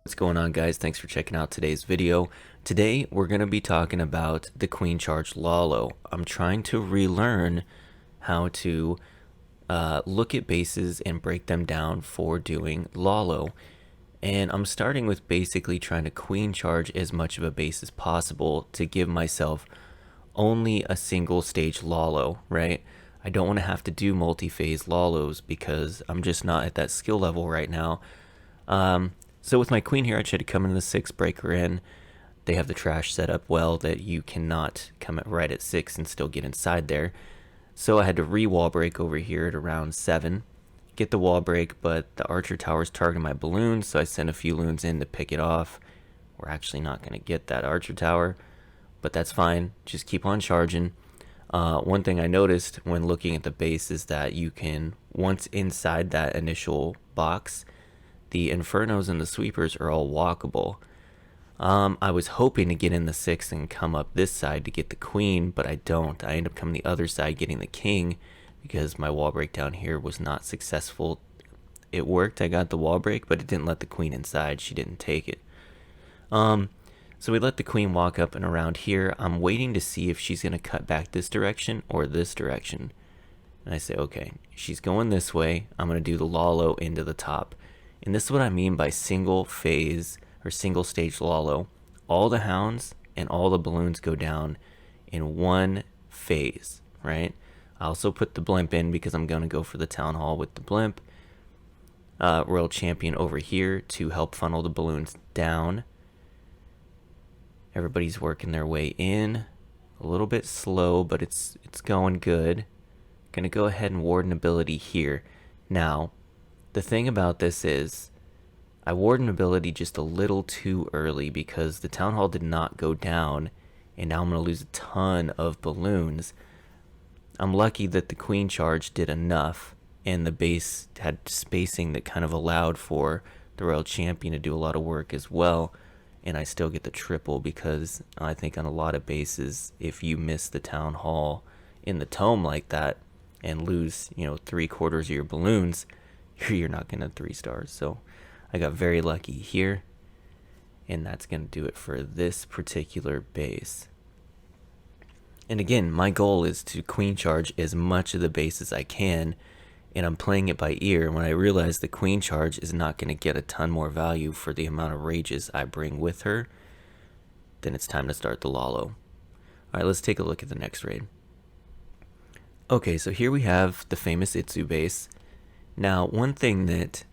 What's going on, guys? Thanks for checking out today's video. Today we're going to be talking about the Queen Charge Lalo. I'm trying to relearn how to look at bases and break them down for doing Lalo. And I'm starting with basically trying to Queen Charge as much of a base as possible to give myself only a single stage Lalo, right? I don't want to have to do multi-phase Lalos because I'm just not at that skill level right now. So with my queen here, I tried to come into the 6, break her in. They have the trash set up well that you cannot come right at 6 and still get inside there. So I had to re-wall break over here at around 7. Get the wall break, but the archer tower's targeting my balloons, so I sent a few loons in to pick it off. We're actually not going to get that archer tower, but that's fine. Just keep on charging. One thing I noticed when looking at the base is that you can, once inside that initial box, the infernos and the sweepers are all walkable. I was hoping to get in the 6 and come up this side to get the queen, but I don't. I end up coming the other side getting the king because my wall break down here was not successful. It worked, I got the wall break, but it didn't let the queen inside. She didn't take it. So we let the queen walk up and around here. I'm waiting to see if she's going to cut back this direction or this direction. And I say, okay, she's going this way. I'm going to do the Lalo into the top. And this is what I mean by single phase or single stage Lalo. All the hounds and all the balloons go down in one phase, right? I also put the blimp in because I'm going to go for the town hall with the blimp. Royal champion over here to help funnel the balloons down. Everybody's working their way in. A little bit slow, but it's going good. Gonna go ahead and ward an ability here. Now, the thing about this is I ward an ability just a little too early because the town hall did not go down, and now I'm going to lose a ton of balloons. I'm lucky that the queen charge did enough, and the base had spacing that kind of allowed for the royal champion to do a lot of work as well, and I still get the triple because I think on a lot of bases, if you miss the town hall in the tome like that and lose, 3/4 of your balloons, you're not going to 3 stars. So I got very lucky here, and that's going to do it for this particular base. And again, my goal is to queen charge as much of the base as I can, and I'm playing it by ear. When I realize the queen charge is not going to get a ton more value for the amount of rages I bring with her, then it's time to start the Lalo. Alright, let's take a look at the next raid. Okay, so here we have the famous Itsu base. Now, one thing that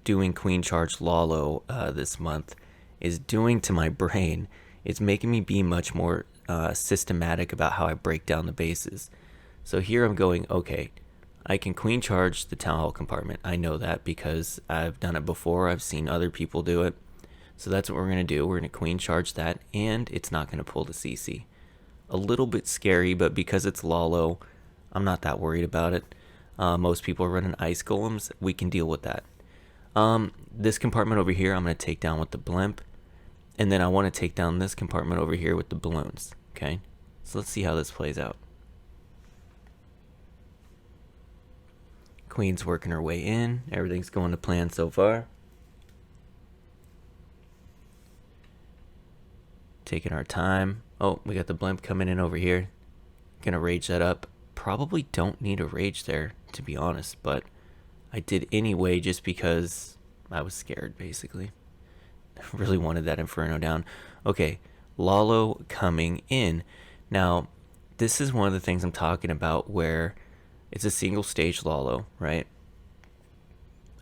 doing Queen Charge Lalo this month is doing to my brain is making me be much more systematic about how I break down the bases. So here I'm going, okay, I can Queen Charge the Town Hall compartment. I know that because I've done it before. I've seen other people do it. So that's what we're going to do. We're going to Queen Charge that, and it's not going to pull the CC. A little bit scary, but because it's Lalo, I'm not that worried about it. Most people are running ice golems. We can deal with that. This compartment over here, I'm going to take down with the blimp. And then I want to take down this compartment over here with the balloons. Okay? So let's see how this plays out. Queen's working her way in. Everything's going to plan so far. Taking our time. Oh, we got the blimp coming in over here. Gonna rage that up. Probably don't need a rage there, to be honest, but I did anyway just because I was scared, basically. I really wanted that Inferno down. Okay, Lalo coming in. Now, this is one of the things I'm talking about where it's a single stage Lalo, right?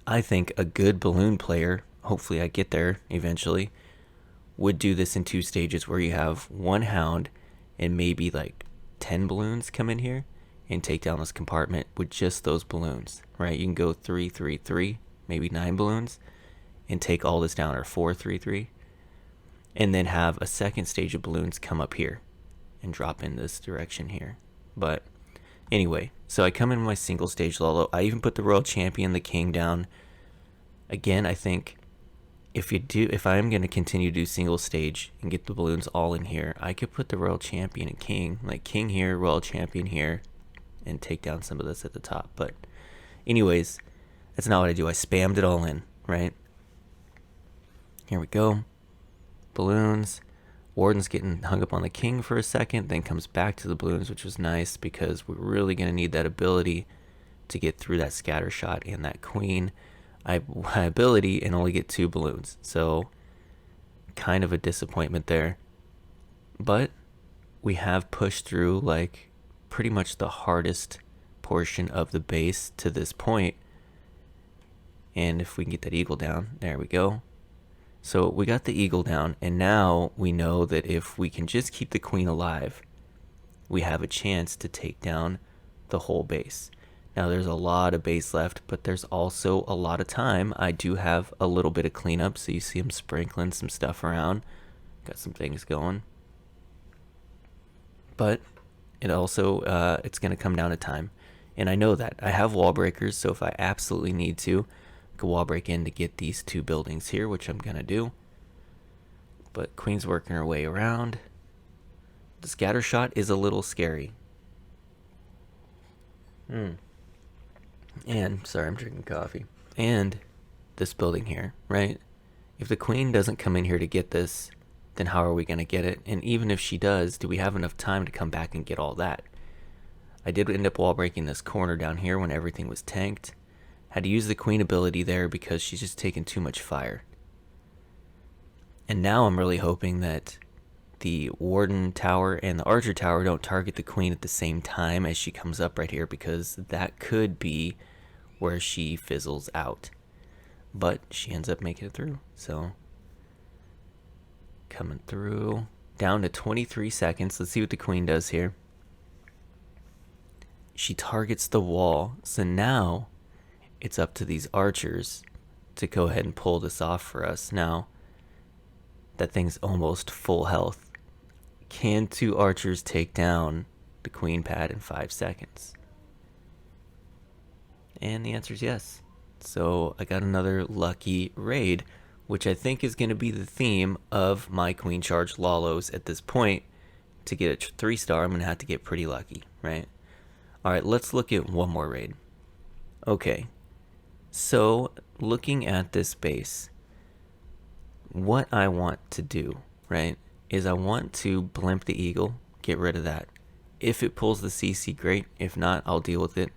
I think a good balloon player, hopefully I get there eventually, would do this in 2 stages where you have 1 hound and maybe like 10 balloons come in here and take down this compartment with just those balloons, right? You can go 3, 3, 3, maybe 9 balloons and take all this down, or 4, 3, 3, and then have a second stage of balloons come up here and drop in this direction here. But anyway, so I come in my single stage Lalo. I even put the royal champion, the king down. Again, I think if I am going to continue to do single stage and get the balloons all in here, I could put the royal champion and king, like king here, royal champion here, and take down some of this at the top. But anyways, that's not what I do. I spammed it all in, right? Here we go. Balloons. Warden's getting hung up on the king for a second, then comes back to the balloons, which was nice because we're really going to need that ability to get through that scatter shot and that queen ability and only get 2 balloons. So kind of a disappointment there. But we have pushed through like pretty much the hardest portion of the base to this point. And if we can get that eagle down, there we go. So we got the eagle down, and now we know that if we can just keep the queen alive, we have a chance to take down the whole base. Now there's a lot of base left, but there's also a lot of time. I do have a little bit of cleanup, so you see him sprinkling some stuff around. Got some things going. But it also, it's going to come down to time. And I know that. I have wall breakers, so if I absolutely need to, I can wall break in to get these 2 buildings here, which I'm going to do. But queen's working her way around. The scatter shot is a little scary. And, sorry, I'm drinking coffee. And this building here, right? If the queen doesn't come in here to get this, then how are we going to get it? And even if she does, do we have enough time to come back and get all that? I did end up wall breaking this corner down here when everything was tanked. Had to use the queen ability there because she's just taking too much fire. And now I'm really hoping that the warden tower and the archer tower don't target the queen at the same time as she comes up right here, because that could be where she fizzles out. But she ends up making it through. So coming through down to 23 seconds. Let's see what the queen does here. She targets the wall, so now it's up to these archers to go ahead and pull this off for us. Now that thing's almost full health. Can 2 archers take down the queen pad in 5 seconds? And the answer is yes. So I got another lucky raid, which I think is going to be the theme of my queen charge Lalos at this point. To get a 3-star, I'm going to have to get pretty lucky, right? Alright, let's look at one more raid. Okay, so looking at this base, what I want to do, right, is I want to blimp the eagle, get rid of that. If it pulls the CC, great. If not, I'll deal with it.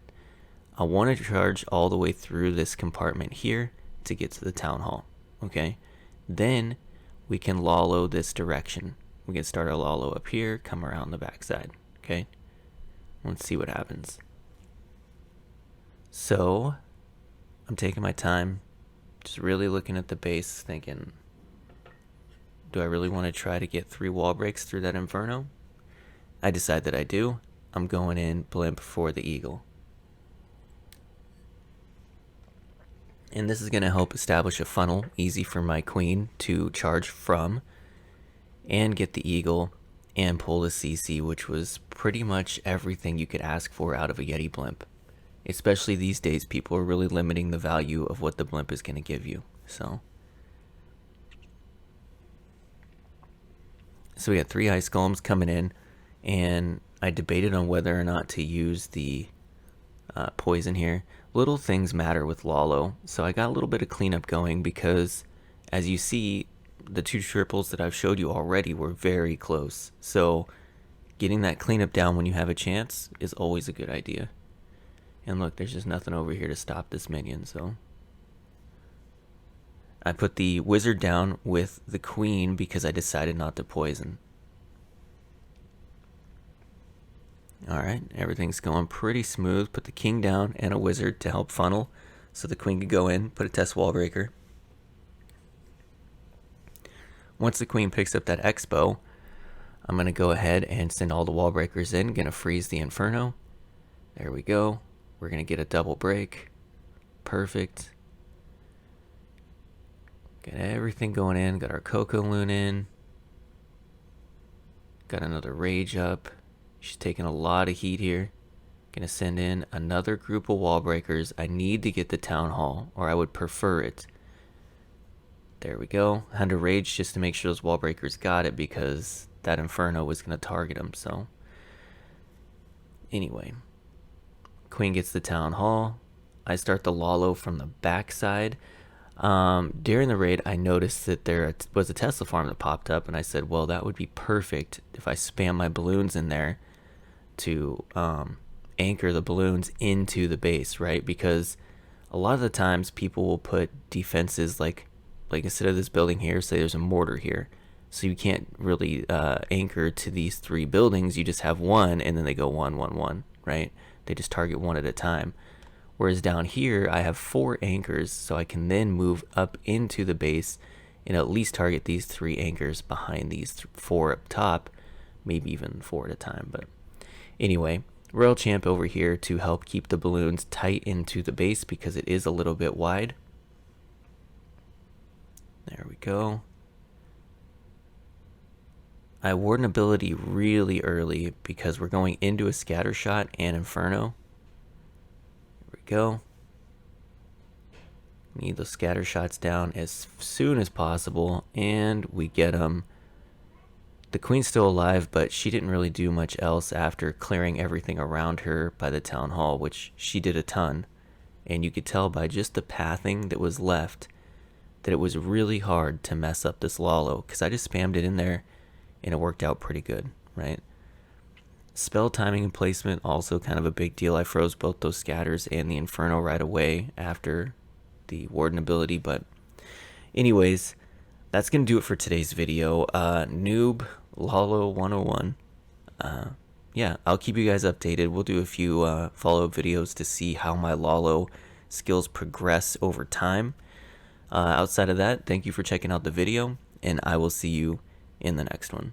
I want to charge all the way through this compartment here to get to the town hall, okay? Then we can Lalo this direction. We can start our Lalo up here, come around the backside, okay? Let's see what happens. So I'm taking my time, just really looking at the base, thinking, do I really want to try to get 3 wall breaks through that inferno? I decide that I do. I'm going in blimp for the eagle. And this is going to help establish a funnel easy for my queen to charge from and get the eagle and pull the CC, which was pretty much everything you could ask for out of a Yeti blimp. Especially these days, people are really limiting the value of what the blimp is going to give you. So we got 3 ice golems coming in, and I debated on whether or not to use the poison here. Little things matter with Lalo, so I got a little bit of cleanup going because, as you see, the 2 triples that I've showed you already were very close. So getting that cleanup down when you have a chance is always a good idea. And look, there's just nothing over here to stop this minion, so I put the wizard down with the queen because I decided not to poison. Alright, everything's going pretty smooth. Put the king down and a wizard to help funnel so the queen could go in, put a test wall breaker. Once the queen picks up that expo, I'm going to go ahead and send all the wall breakers in. Going to freeze the inferno. There we go. We're going to get a double break. Perfect. Got everything going in. Got our Coco Loon in. Got another rage up. She's taking a lot of heat here. Gonna send in another group of wall breakers. I need to get the town hall, or I would prefer it. There we go. Had to rage just to make sure those wall breakers got it because that inferno was gonna target them. So anyway, queen gets the town hall. I start the Lalo from the back side. During the raid, I noticed that there was a Tesla farm that popped up, and I said, well, that would be perfect if I spam my balloons in there to anchor the balloons into the base, right? Because a lot of the times people will put defenses like instead of this building here, say there's a mortar here, so you can't really anchor to these three buildings. You just have one, and then they go one, one, one, right? They just target one at a time. Whereas down here, I have 4 anchors, so I can then move up into the base and at least target these 3 anchors behind these 4 up top, maybe even 4 at a time. But anyway, Royal Champ over here to help keep the balloons tight into the base because it is a little bit wide. There we go. I ward an ability really early because we're going into a scatter shot and inferno. Here we go. Need those scatter shots down as soon as possible, and we get them. The queen's still alive, but she didn't really do much else after clearing everything around her by the town hall, which she did a ton. And you could tell by just the pathing that was left that it was really hard to mess up this Lalo, because I just spammed it in there and it worked out pretty good, right? Spell timing and placement, also kind of a big deal. I froze both those scatters and the Inferno right away after the Warden ability. But anyways, that's going to do it for today's video. Noob Lalo 101. Yeah, I'll keep you guys updated. We'll do a few follow-up videos to see how my Lalo skills progress over time. Outside of that, thank you for checking out the video, and I will see you in the next one.